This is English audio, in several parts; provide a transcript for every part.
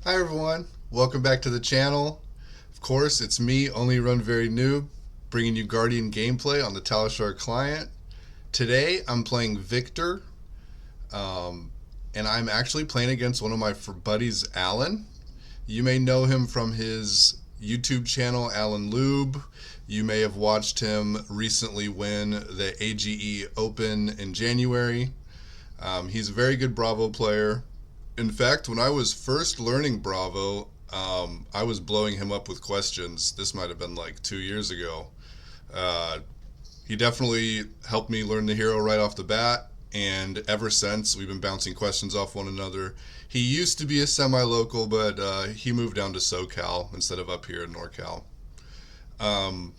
Hi everyone, welcome back to the channel. Of course, it's me, Only Run Very Noob, bringing you Guardian gameplay on the Talishar client. Today I'm playing Victor, um, and I'm actually playing against one of my buddies, Alan. You may know him from his YouTube channel, AlanLube. You may have watched him recently win the AGE Open in January. He's a very good Bravo player. In fact, when I was first learning Bravo, I was blowing him up with questions. This might have been like 2 years ago. Uh, he definitely helped me learn the hero right off the bat, and ever since we've been bouncing questions off one another. He used to be a semi-local, but he moved down to SoCal instead of up here in NorCal. Um,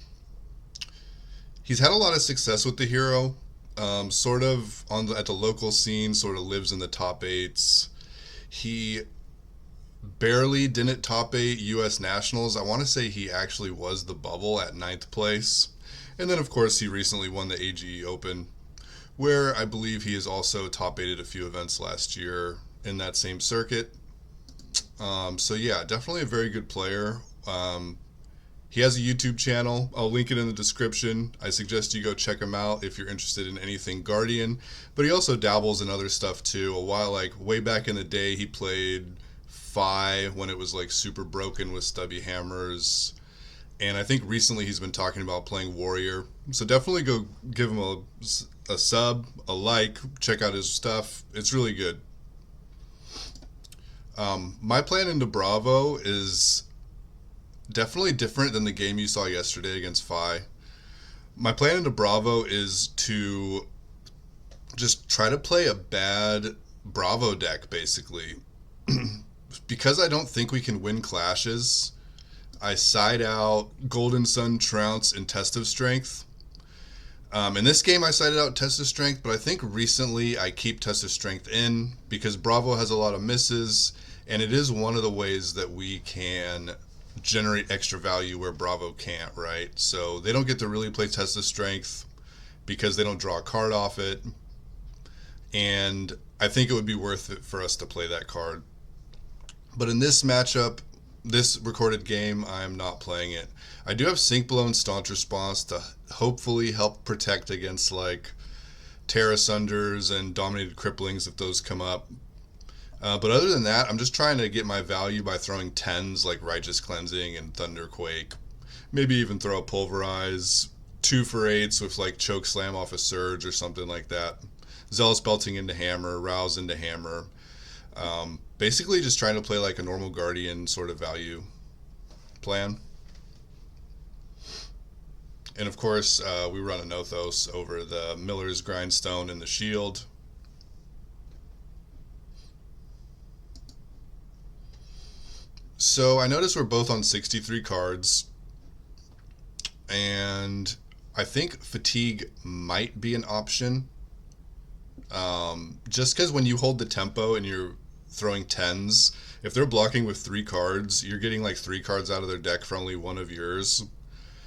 he's had a lot of success with the hero. Sort of at the local scene, sort of lives in the top eights. He barely didn't top eight U.S. Nationals. I want to say he actually was the bubble at ninth place. And then, of course, he recently won the AGE Open, where I believe he has also top eighted a few events last year in that same circuit. So, yeah, definitely a very good player. He has a YouTube channel. I'll link it in the description. I suggest you go check him out if you're interested in anything Guardian. But he also dabbles in other stuff too. A while, like way back in the day, he played Fi when it was like super broken with stubby hammers. And I think recently he's been talking about playing Warrior. So definitely go give him a sub, a like, check out his stuff. It's really good. My plan into Bravo is definitely different than the game you saw yesterday against Fi. My plan into Bravo is to just try to play a bad Bravo deck, basically. Because I don't think we can win clashes, I side out Golden Sun, Trounce, and Test of Strength. In this game, I sided out Test of Strength, but I think recently I keep Test of Strength in because Bravo has a lot of misses, and it is one of the ways that we can generate extra value where Bravo can't, right? So they don't get to really play Test of Strength because they don't draw a card off it. And I think it would be worth it for us to play that card. But in this matchup, this recorded game, I'm not playing it. I do have Sync Blow and Staunch Response to hopefully help protect against like Terra Sunders and Dominated Cripplings if those come up. But other than that, I'm just trying to get my value by throwing 10s like Righteous Cleansing and Thunderquake. Maybe even throw a Pulverize, 2 for 8s with like Choke Slam off a Surge or something like that. Zealous Belting into Hammer, Rouse into Hammer. Basically just trying to play like a normal Guardian sort of value plan. And of course, we run a Nothos over the Miller's Grindstone and the Shield. So I notice we're both on 63 cards, and I think fatigue might be an option. Just because when you hold the tempo and you're throwing 10s, if they're blocking with 3 cards, you're getting like 3 cards out of their deck for only 1 of yours.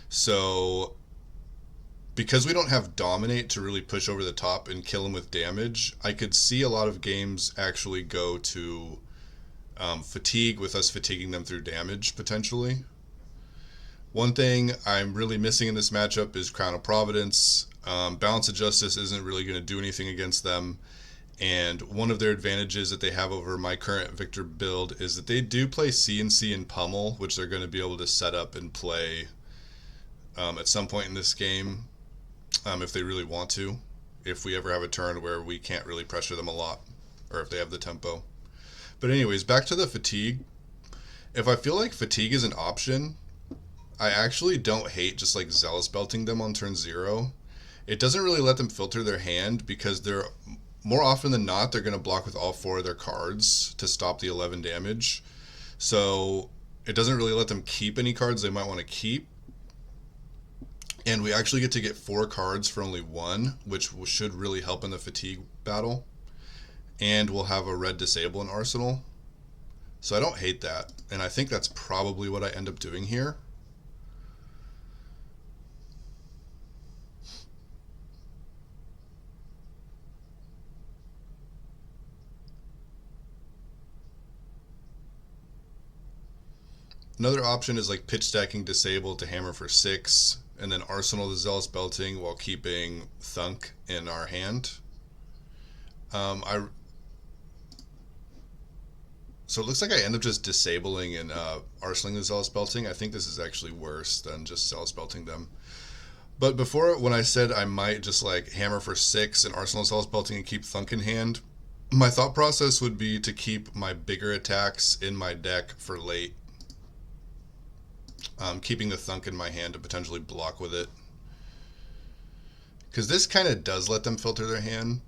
So because we don't have Dominate to really push over the top and kill them with damage, I could see a lot of games actually go to fatigue with us fatiguing them through damage potentially. One thing I'm really missing in this matchup is Crown of Providence. Balance of Justice isn't really going to do anything against them, and one of their advantages that they have over my current Victor build is that they do play CNC and Pummel, which they're going to be able to set up and play at some point in this game if they really want to, if we ever have a turn where we can't really pressure them a lot, or if they have the tempo. But anyways, back to the fatigue. If I feel like fatigue is an option, I actually don't hate just like Zealous Belting them on turn 0. It doesn't really let them filter their hand because they're more often than not they're going to block with all 4 of their cards to stop the 11 damage. So it doesn't really let them keep any cards they might want to keep. And we actually get to get 4 cards for only 1, which should really help in the fatigue battle. And we'll have a red disable in Arsenal. So I don't hate that. And I think that's probably what I end up doing here. Another option is like pitch stacking disable to hammer for 6, and then arsenal the zealous belting while keeping thunk in our hand. I So it looks like I end up just disabling and arsenaling the zealous belting. I think this is actually worse than just zealous belting them. But before, when I said I might just like hammer for 6 and arsenal zealous belting and keep thunk in hand, my thought process would be to keep my bigger attacks in my deck for late. Keeping the thunk in my hand to potentially block with it. Because this kind of does let them filter their hand.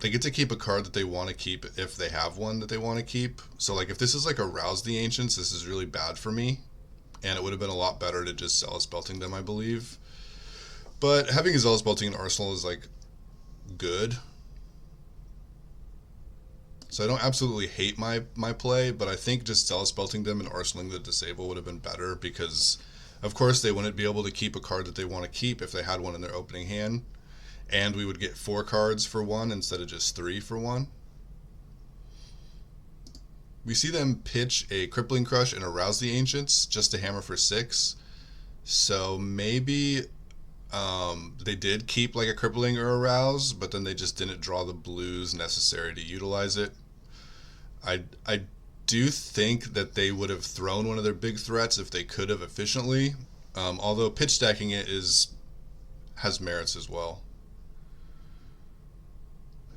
They get to keep a card that they want to keep if they have one that they want to keep. So like if this is like a Rouse the Ancients, this is really bad for me. And it would have been a lot better to just Zealous Belting them, I believe. But having a Zealous Belting in Arsenal is like good. So I don't absolutely hate my play, but I think just Zealous Belting them and arsenaling the disable would have been better because of course they wouldn't be able to keep a card that they want to keep if they had one in their opening hand. And we would get 4 cards for 1 instead of just 3 for 1. We see them pitch a Crippling Crush and a Rouse the Ancients just to hammer for 6. So maybe they did keep like a Crippling or a Rouse, but then they just didn't draw the blues necessary to utilize it. I do think that they would have thrown one of their big threats if they could have efficiently, although pitch stacking it has merits as well.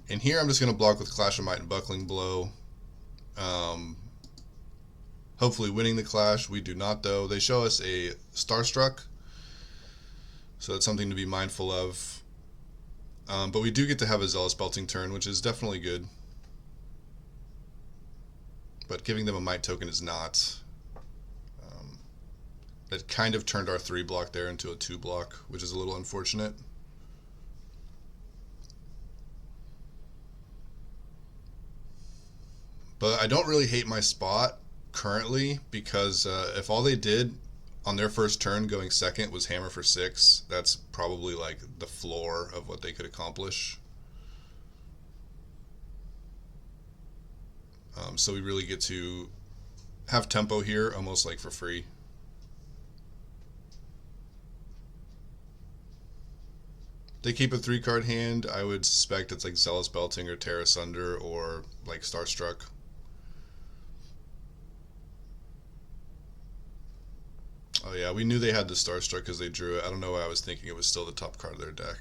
And here I'm just going to block with Clash of Might and Buckling Blow. Hopefully winning the clash. We do not though. They show us a Starstruck, so that's something to be mindful of. But we do get to have a Zealous Belting turn, which is definitely good. But giving them a Might token is not. That kind of turned our 3 block there into a 2 block, which is a little unfortunate. But I don't really hate my spot currently because if all they did on their first turn going second was hammer for 6, that's probably like the floor of what they could accomplish. So we really get to have tempo here almost like for free. They keep a 3-card hand. I would suspect it's like Zealous Belting or Tear Asunder or like Starstruck. Oh yeah, we knew they had the Starstruck because they drew it. I don't know why I was thinking it was still the top card of their deck.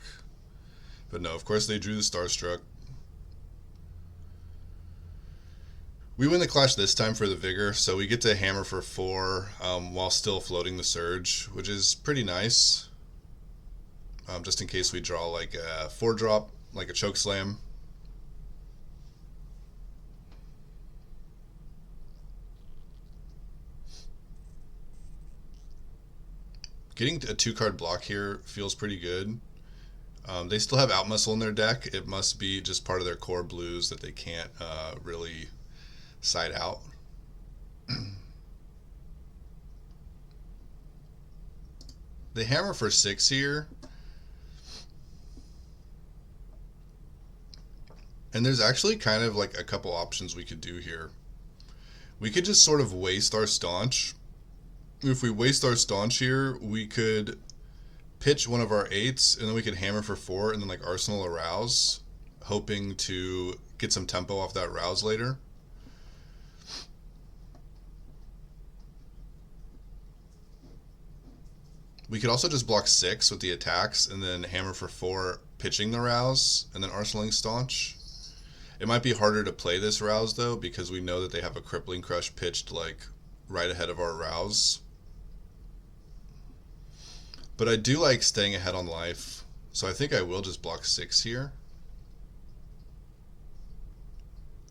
But no, of course they drew the Starstruck. We win the clash this time for the Vigor, so we get to hammer for 4 while still floating the Surge, which is pretty nice. Just in case we draw like a 4-drop, like a Chokeslam. Getting a 2-card block here feels pretty good. They still have Outmuscle in their deck. It must be just part of their core blues that they can't really side out. They hammer for 6 here. And there's actually kind of like a couple options we could do here. We could just sort of waste our Staunch. If we waste our Staunch here, we could pitch one of our 8s, and then we could hammer for 4, and then like Arsenal a Rouse, hoping to get some tempo off that Rouse later. We could also just block 6 with the attacks, and then hammer for 4, pitching the Rouse, and then arsenaling Staunch. It might be harder to play this Rouse though, because we know that they have a Crippling Crush pitched like right ahead of our Rouse. But I do like staying ahead on life, so I think I will just block 6 here.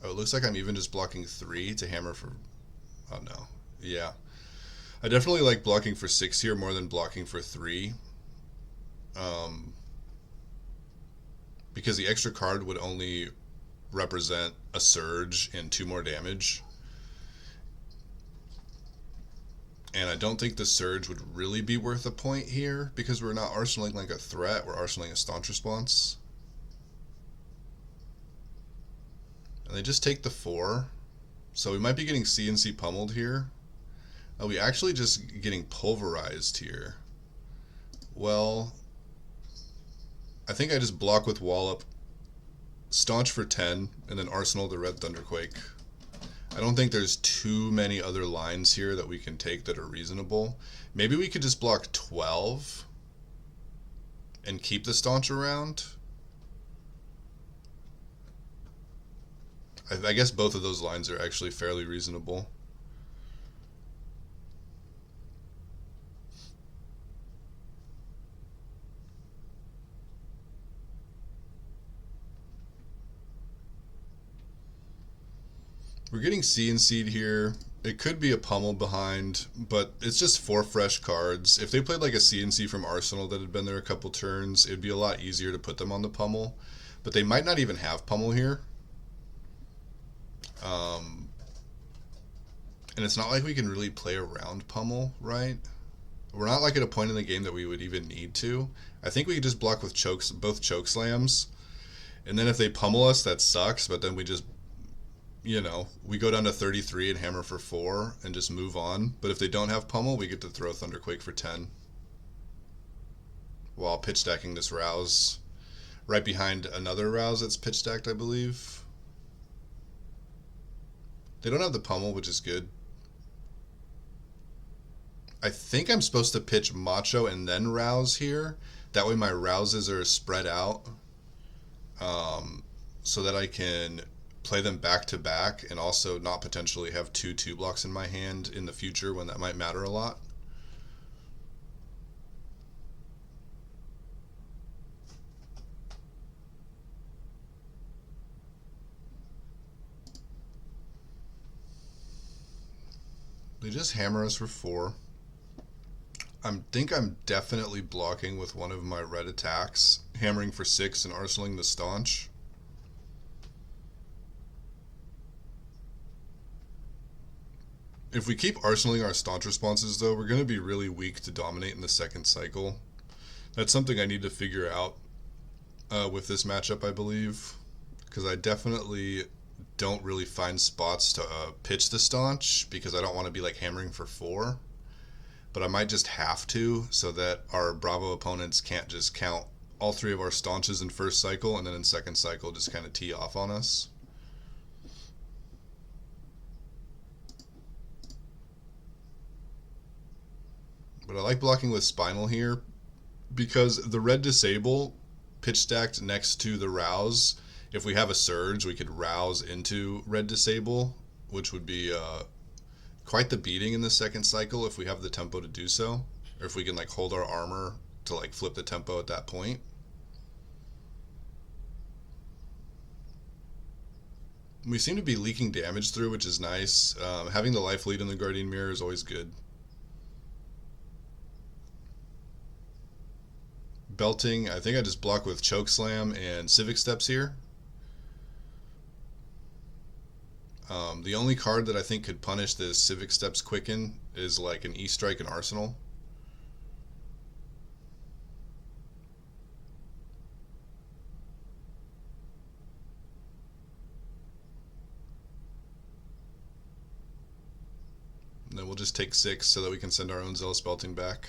Oh, it looks like I'm even just blocking 3 to hammer for... Oh no. Yeah. I definitely like blocking for 6 here more than blocking for 3. Because the extra card would only represent a Surge and 2 more damage. And I don't think the Surge would really be worth a point here because we're not arsenaling like a threat, we're arsenaling a Staunch response. And they just take the 4. So we might be getting CNC pummeled here. Oh, we actually just getting pulverized here. Well, I think I just block with Wallop, Staunch for 10, and then Arsenal the Red Thunderquake. I don't think there's too many other lines here that we can take that are reasonable. Maybe we could just block 12 and keep the Staunch around. I guess both of those lines are actually fairly reasonable. We're getting CNC'd here. It could be a pummel behind, but it's just 4 fresh cards. If they played like a CNC from Arsenal that had been there a couple turns, it'd be a lot easier to put them on the pummel. But they might not even have pummel here. And it's not like we can really play around pummel, right? We're not like at a point in the game that we would even need to. I think we could just block with chokes, both choke slams. And then if they pummel us, that sucks, but then we just, you know, we go down to 33 and hammer for 4 and just move on. But if they don't have pummel, we get to throw Thunderquake for 10. While pitch stacking this Rouse. Right behind another Rouse that's pitch stacked, I believe. They don't have the pummel, which is good. I think I'm supposed to pitch Macho and then Rouse here. That way my Rouses are spread out. So that I can play them back to back and also not potentially have 2 blocks in my hand in the future when that might matter a lot. They just hammer us for 4. I think I'm definitely blocking with one of my red attacks, hammering for 6 and arsenaling the Staunch. If we keep arsenaling our Staunch responses, though, we're going to be really weak to dominate in the second cycle. That's something I need to figure out with this matchup, I believe, because I definitely don't really find spots to pitch the Staunch because I don't want to be like hammering for 4. But I might just have to so that our Bravo opponents can't just count all 3 of our Staunches in first cycle and then in second cycle just kind of tee off on us. But I like blocking with Spinal here because the red disable pitch stacked next to the Rouse. If we have a Surge, we could Rouse into red disable, which would be quite the beating in the second cycle if we have the tempo to do so, or if we can like hold our armor to like flip the tempo at that point. We seem to be leaking damage through, which is nice. Having the life lead in the Guardian Mirror is always good. Belting, I think I just block with Choke Slam and Civic Steps here. The only card that I think could punish this Civic Steps Quicken is like an E-Strike and Arsenal. And then we'll just take 6 so that we can send our own Zealous Belting back.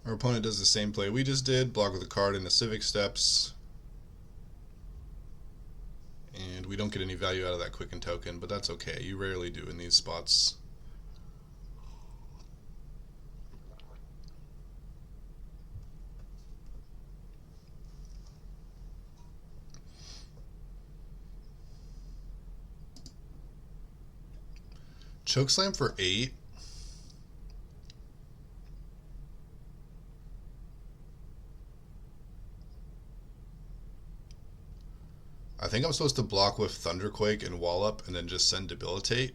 Our opponent does the same play we just did, block with a card in the Civic Steps. And we don't get any value out of that Quicken token, but that's okay. You rarely do in these spots. Chokeslam for 8. I think I'm supposed to block with Thunderquake and Wallop and then just send Debilitate.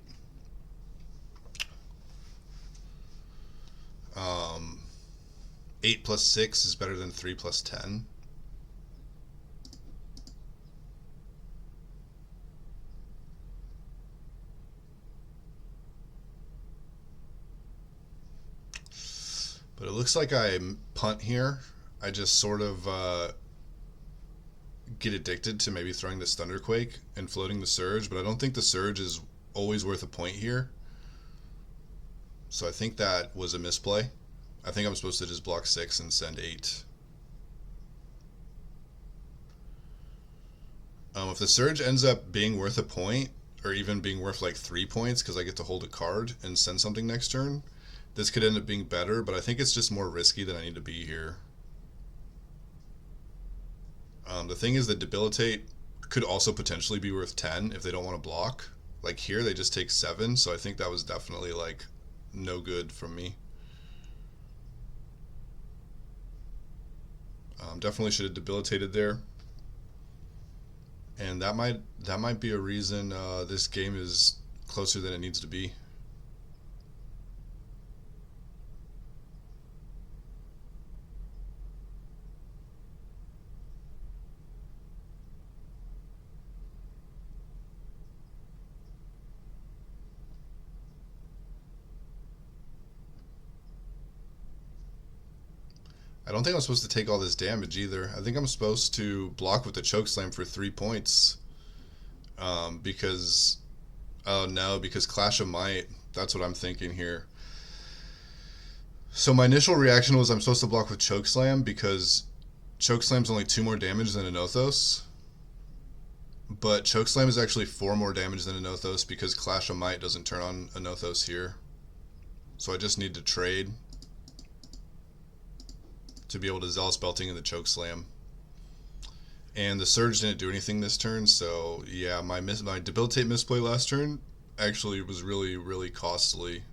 8 plus 6 is better than 3 plus 10. But it looks like I punt here. I just sort of get addicted to maybe throwing this Thunderquake and floating the Surge, but I don't think the Surge is always worth a point here. So I think that was a misplay. I think I'm supposed to just block 6 and send 8. If the Surge ends up being worth a point, or even being worth like 3 points because I get to hold a card and send something next turn, this could end up being better, but I think it's just more risky than I need to be here. The thing is that Debilitate could also potentially be worth 10 if they don't want to block. Like here, they just take 7, so I think that was definitely like no good from me. Definitely should have Debilitated there. And that might be a reason this game is closer than it needs to be. I don't think I'm supposed to take all this damage either. I think I'm supposed to block with the Chokeslam for 3 points. Because... Oh no, because Clash of Might. That's what I'm thinking here. So my initial reaction was I'm supposed to block with Chokeslam because Chokeslam's only 2 more damage than Anothos. But Chokeslam is actually 4 more damage than Anothos because Clash of Might doesn't turn on Anothos here. So I just need to trade to be able to Zealous Belting in the Chokeslam. And the Surge didn't do anything this turn, so yeah, my Debilitate misplay last turn actually was really, really costly.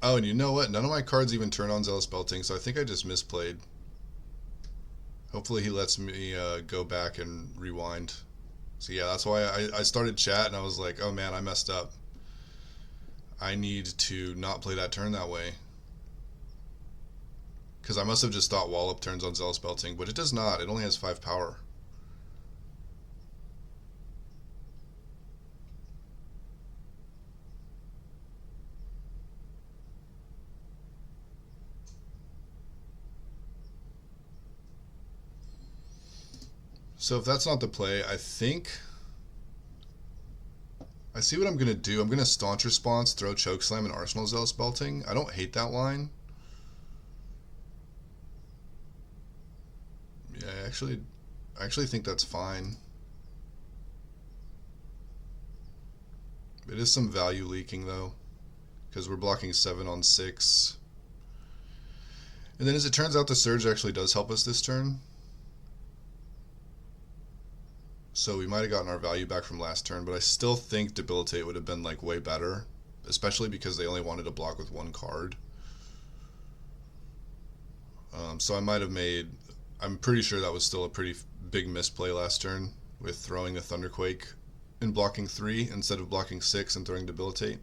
Oh, and you know what? None of my cards even turn on Zealous Belting, so I think I just misplayed. Hopefully he lets me go back and rewind. So yeah, that's why I started chat and I was like, oh man, I messed up. I need to not play that turn that way. Because I must have just thought Wallop turns on Zealous Belting, but it does not. It only has 5 power. So if that's not the play, I think... I see what I'm going to do. I'm going to Staunch Response, throw Chokeslam, and Arsenal Zealous Belting. I don't hate that line. Yeah, I actually think that's fine. It is some value leaking though, because we're blocking 7 on 6. And then as it turns out, the Surge actually does help us this turn. So we might have gotten our value back from last turn, but I still think Debilitate would have been like way better, especially because they only wanted to block with 1 card. So I might have made... I'm pretty sure that was still a pretty big misplay last turn with throwing the Thunderquake and blocking 3 instead of blocking 6 and throwing Debilitate.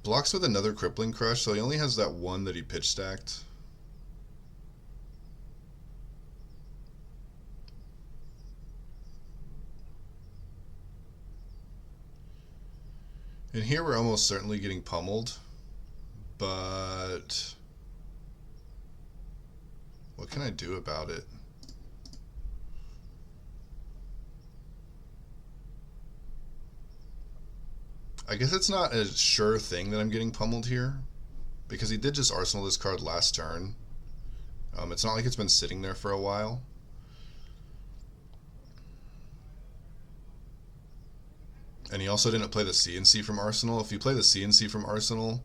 Blocks with another Crippling Crush, so he only has that 1 that he pitch stacked. And here we're almost certainly getting pummeled, but... what can I do about it? I guess it's not a sure thing that I'm getting pummeled here, because he did just Arsenal this card last turn. It's not like it's been sitting there for a while. And he also didn't play the CNC from Arsenal. If you play the CNC from Arsenal,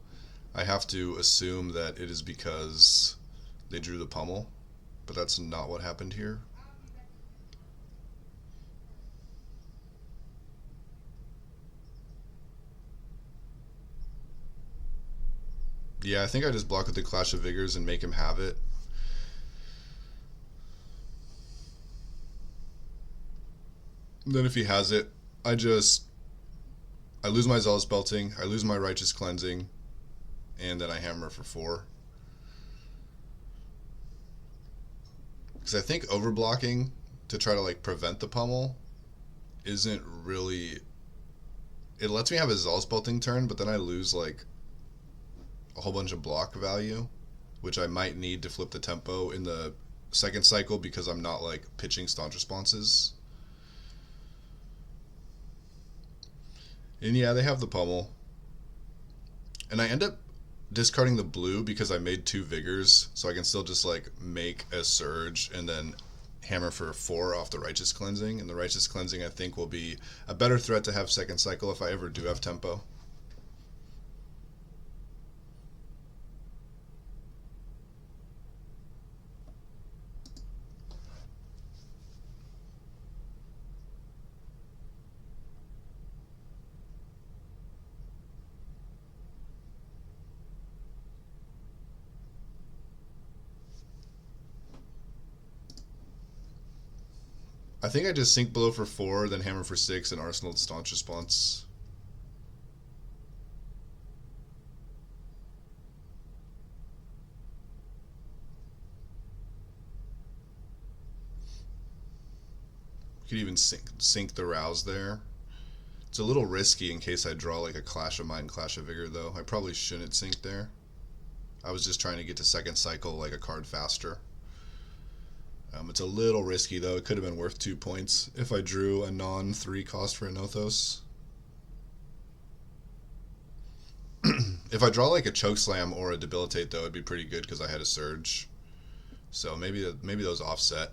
I have to assume that it is because they drew the pummel. But that's not what happened here. Yeah, I think I just block with the Clash of Vigors and make him have it. And then if he has it, I lose my Zealous Belting, I lose my Righteous Cleansing, and then I hammer for 4. Because I think overblocking to try to like prevent the pummel isn't really It lets me have a Zalspelting turn, but then I lose like a whole bunch of block value, which I might need to flip the tempo in the second cycle because I'm not like pitching staunch responses. And yeah, they have the pummel. And I end up discarding the blue because I made 2 vigors, so I can still just like make a surge and then hammer for 4 off the righteous cleansing. And the righteous cleansing I think will be a better threat to have second cycle if I ever do have tempo. I think I just sink below for 4, then hammer for 6, and arsenal staunch response. Could even sink the rouse there. It's a little risky in case I draw like a Clash of Mind, Clash of Vigor though. I probably shouldn't sink there. I was just trying to get to second cycle like a card faster. It's a little risky though. It could have been worth 2 points if I drew a non-3 cost for a Nothos. If I draw like a Chokeslam or a Debilitate though, it'd be pretty good because I had a Surge. So maybe those offset.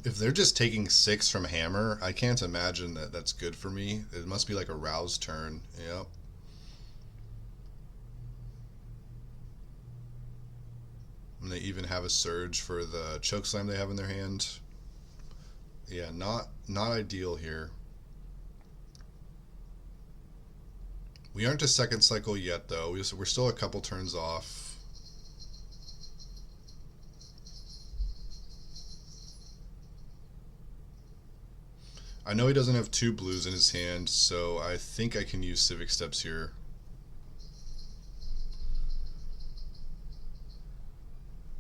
If they're just taking 6 from hammer, I can't imagine that that's good for me. It must be like a rouse turn. Yep. And they even have a surge for the Chokeslam they have in their hand. Yeah, not ideal here. We aren't to second cycle yet though. We're still a couple turns off. I know he doesn't have 2 blues in his hand, so I think I can use Civic Steps here.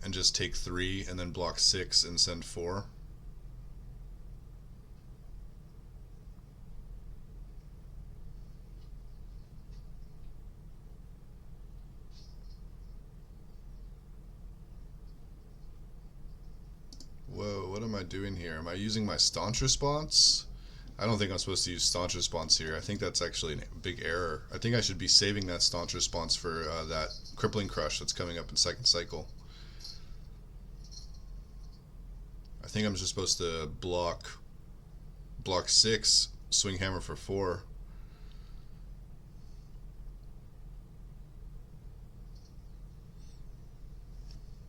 And just take 3 and then block 6 and send 4. Whoa, what am I doing here? Am I using my staunch response? I don't think I'm supposed to use staunch response here. I think that's actually a big error. I think I should be saving that staunch response for that crippling crush that's coming up in second cycle. I think I'm just supposed to block 6, swing hammer for 4.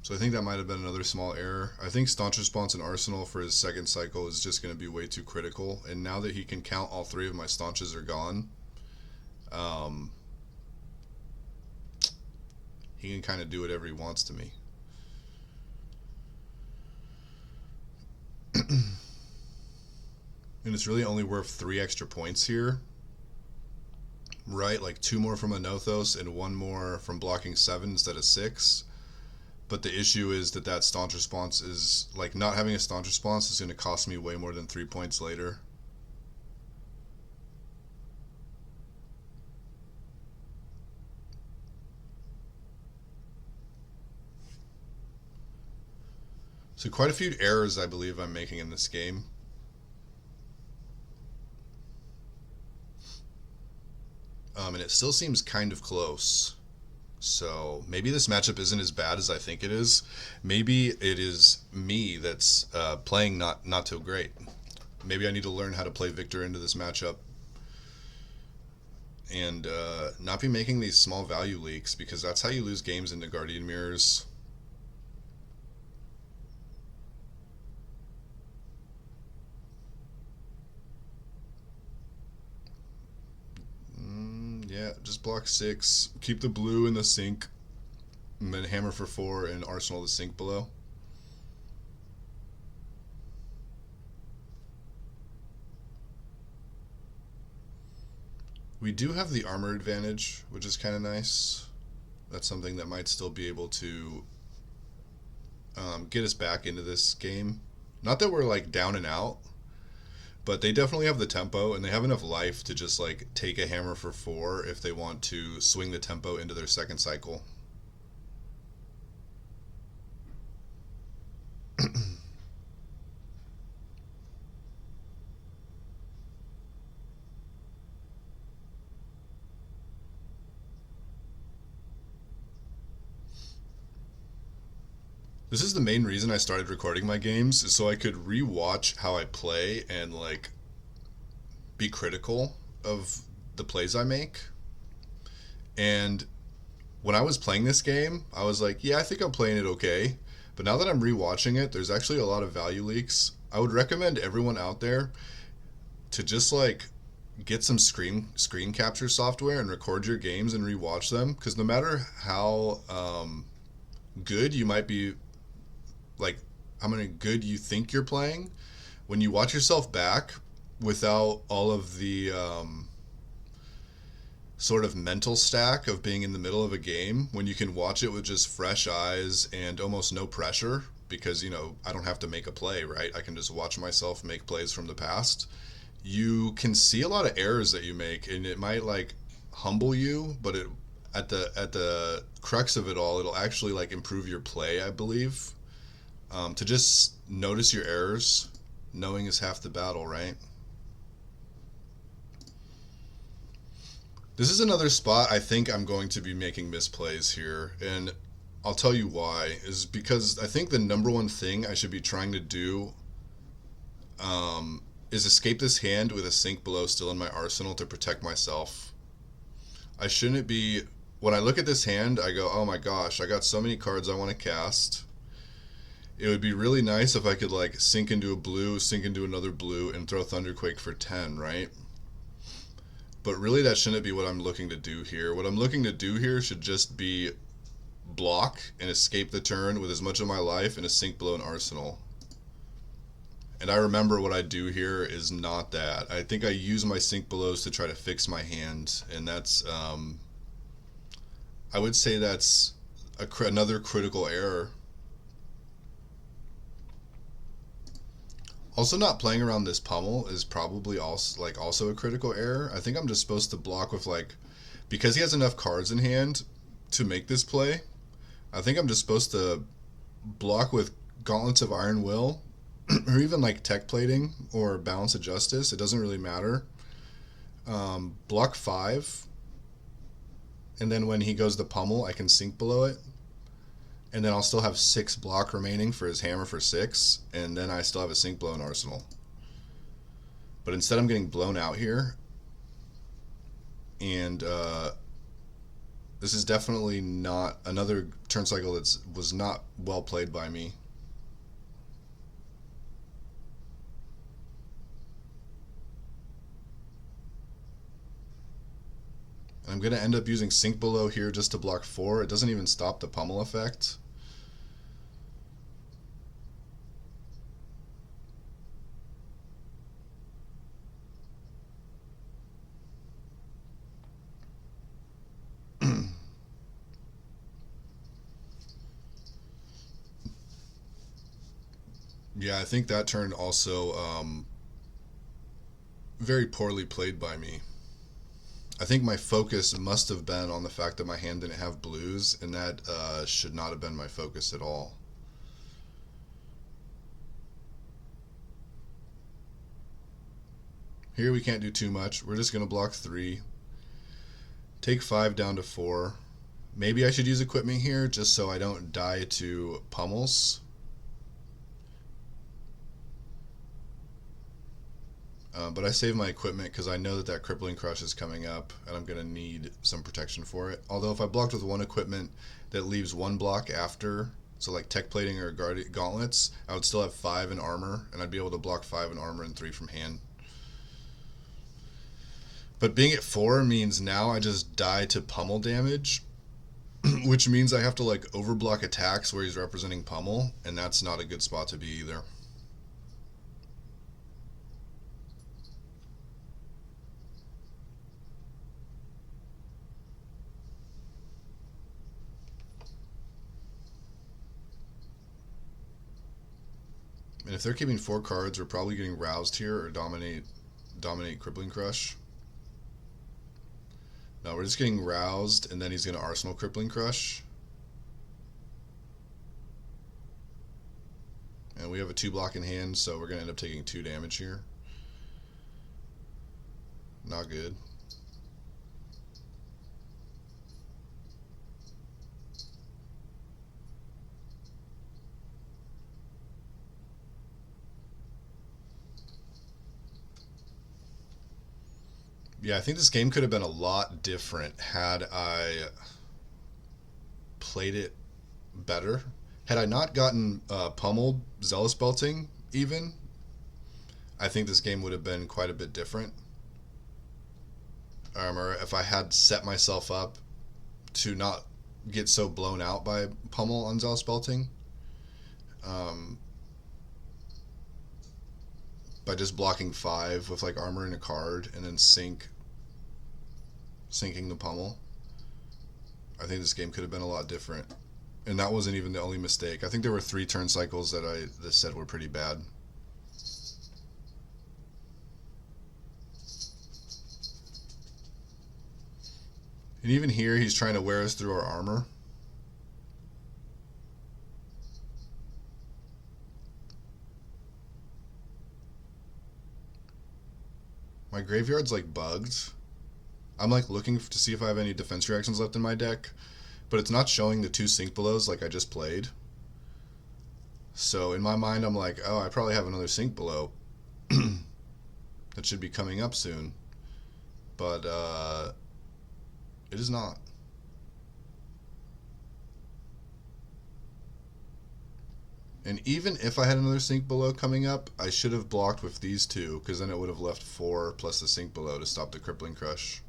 So I think that might have been another small error. I think staunch response and arsenal for his second cycle is just going to be way too critical. And now that he can count all 3 of my staunches are gone, he can kind of do whatever he wants to me. And it's really only worth 3 extra points here, right? Like 2 more from a Nothos and 1 more from blocking 7 instead of 6. But the issue is that staunch response is, like, not having a staunch response is going to cost me way more than 3 points later. So quite a few errors I believe I'm making in this game. And it still seems kind of close. So maybe this matchup isn't as bad as I think it is. Maybe it is me that's playing not so great. Maybe I need to learn how to play Victor into this matchup and not be making these small value leaks, because that's how you lose games into Guardian Mirrors. Yeah, just block 6, keep the blue in the sink, and then hammer for 4 and arsenal the sink below. We do have the armor advantage, which is kind of nice. That's something that might still be able to get us back into this game. Not that we're like down and out, but they definitely have the tempo and they have enough life to just like take a hammer for 4 if they want to swing the tempo into their second cycle. This is the main reason I started recording my games, is so I could re-watch how I play and like be critical of the plays I make. And when I was playing this game, I was like, yeah, I think I'm playing it okay. But now that I'm re-watching it, there's actually a lot of value leaks. I would recommend everyone out there to just like get some screen capture software and record your games and re-watch them, because no matter how good you might be, like how many good you think you're playing, when you watch yourself back without all of the sort of mental stack of being in the middle of a game, when you can watch it with just fresh eyes and almost no pressure, because I don't have to make a play, right? I can just watch myself make plays from the past. You can see a lot of errors that you make, and it might like humble you, but it at the crux of it all, it'll actually like improve your play, I believe. To just notice your errors, knowing is half the battle, right? This is another spot I think I'm going to be making misplays here, and I'll tell you why. Is because I think the number one thing I should be trying to do is escape this hand with a sink below still in my arsenal to protect myself. I shouldn't be... When I look at this hand, I go, oh my gosh, I got so many cards I want to cast. It would be really nice if I could like sink into a blue, sink into another blue, and throw Thunderquake for 10, right? But really that shouldn't be what I'm looking to do here. What I'm looking to do here should just be block and escape the turn with as much of my life and a sink below an arsenal. And I remember what I do here is not that. I think I use my sink belows to try to fix my hand, and that's I would say that's another critical error. Also, not playing around this pummel is probably also a critical error. I think I'm just supposed to block with like, because he has enough cards in hand to make this play, I think I'm just supposed to block with Gauntlets of Iron Will, or even like Tech Plating or Balance of Justice. It doesn't really matter. Block 5, and then when he goes to pummel, I can sink below it. And then I'll still have 6 block remaining for his hammer for 6, and then I still have a sink below an arsenal. But instead I'm getting blown out here, and this is definitely not another turn cycle that was not well played by me. I'm going to end up using sink below here just to block 4. It doesn't even stop the pummel effect. Yeah, I think that turn also very poorly played by me. I think my focus must have been on the fact that my hand didn't have blues, and that should not have been my focus at all. Here we can't do too much. We're just going to block 3. Take 5 down to 4. Maybe I should use equipment here just so I don't die to pummels. But I save my equipment because I know that Crippling Crush is coming up and I'm going to need some protection for it. Although if I blocked with 1 equipment that leaves 1 block after, so like Tech Plating or Gauntlets, I would still have 5 in armor, and I'd be able to block 5 in armor and 3 from hand. But being at 4 means now I just die to pummel damage, which means I have to like overblock attacks where he's representing pummel, and that's not a good spot to be either. If they're keeping 4 cards, we're probably getting Roused here or Dominate Crippling Crush. No, we're just getting Roused, and then he's going to Arsenal Crippling Crush. And we have a 2 block in hand, so we're going to end up taking 2 damage here. Not good. Yeah, I think this game could have been a lot different had I played it better. Had I not gotten pummeled Zealous Belting even, I think this game would have been quite a bit different. Or if I had set myself up to not get so blown out by pummel on Zealous Belting. By just blocking 5 with like armor and a card and then sinking the pummel. I think this game could have been a lot different. And that wasn't even the only mistake. I think there were 3 turn cycles that I said were pretty bad. And even here, he's trying to wear us through our armor. My graveyard's like bugged. I'm like looking to see if I have any defense reactions left in my deck, but it's not showing the 2 Sink Belows like I just played. So in my mind, I'm like, oh, I probably have another Sink Below that should be coming up soon. But it is not. And even if I had another Sink Below coming up, I should have blocked with these 2, because then it would have left 4 plus the Sink Below to stop the Crippling Crush.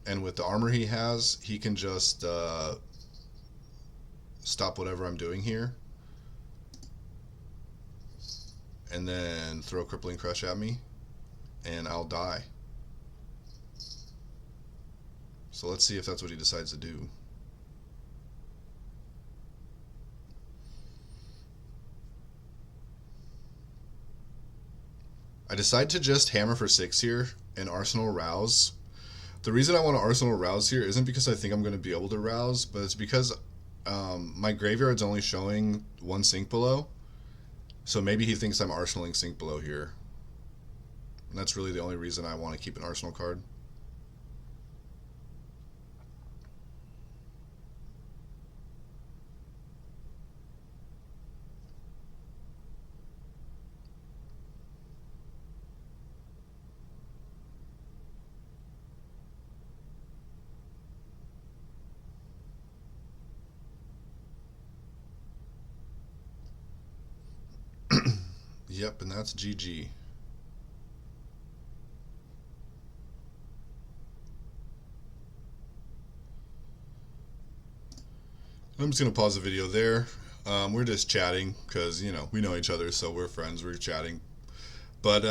And with the armor he has, he can just stop whatever I'm doing here. And then throw Crippling Crush at me, and I'll die. So let's see if that's what he decides to do. I decide to just hammer for 6 here and Arsenal Rouse. The reason I want to Arsenal Rouse here isn't because I think I'm going to be able to Rouse, but it's because my graveyard's only showing 1 Sink Below. So maybe he thinks I'm Arsenaling Sink Below here. And that's really the only reason I want to keep an Arsenal card. Yep, and that's GG. I'm just going to pause the video there. We're just chatting because, you know, we know each other, so we're friends, we're chatting. But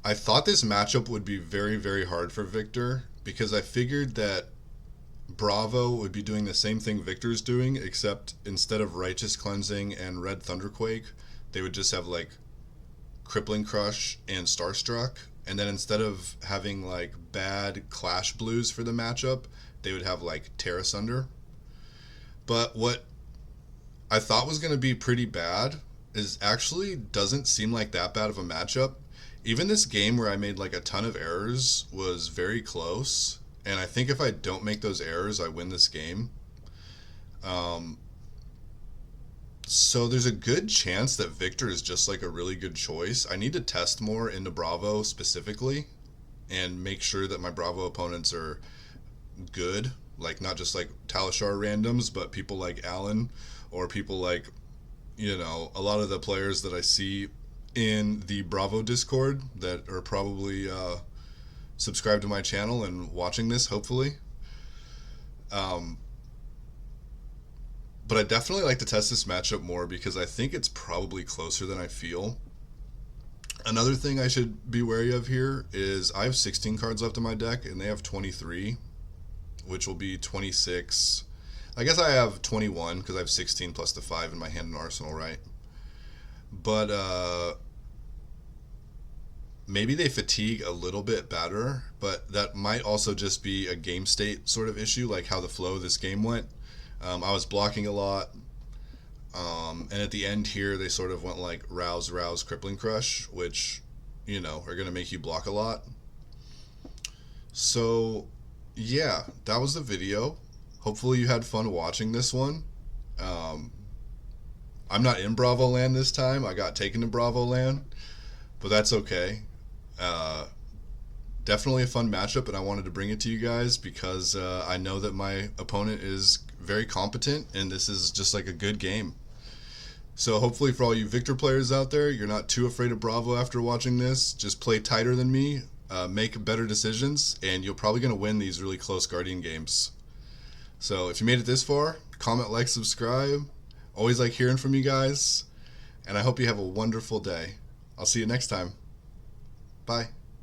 I thought this matchup would be very, very hard for Victor because I figured that Bravo would be doing the same thing Victor's doing, except instead of Righteous Cleansing and Red Thunderquake, they would just have like Crippling Crush and Starstruck, and then instead of having like bad Clash Blues for the matchup, they would have like Terra Sunder. But what I thought was going to be pretty bad is actually doesn't seem like that bad of a matchup. Even this game where I made like a ton of errors was very close. And I think if I don't make those errors, I win this game. So there's a good chance that Victor is just like a really good choice. I need to test more into Bravo specifically and make sure that my Bravo opponents are good. Like not just like Talishar randoms, but people like Alan or people like, you know, a lot of the players that I see in the Bravo Discord that are probably subscribed to my channel and watching this, hopefully. But I definitely like to test this matchup more because I think it's probably closer than I feel. Another thing I should be wary of here is I have 16 cards left in my deck and they have 23, which will be 26. I guess I have 21 because I have 16 plus the 5 in my hand in Arsenal, right? But maybe they fatigue a little bit better, but that might also just be a game state sort of issue, like how the flow of this game went. I was blocking a lot, and at the end here, they sort of went like rouse, rouse, crippling crush, which, you know, are going to make you block a lot. So, yeah, that was the video. Hopefully, you had fun watching this one. Um, I'm not in Bravo Land this time. I got taken to Bravo Land, but that's okay. Uh, Definitely a fun matchup, and I wanted to bring it to you guys because I know that my opponent is very competent, and this is just like a good game. So hopefully for all you Victor players out there, you're not too afraid of Bravo after watching this. Just play tighter than me, make better decisions, and you're probably going to win these really close Guardian games. So if you made it this far, comment, like, subscribe. Always like hearing from you guys, and I hope you have a wonderful day. I'll see you next time. Bye.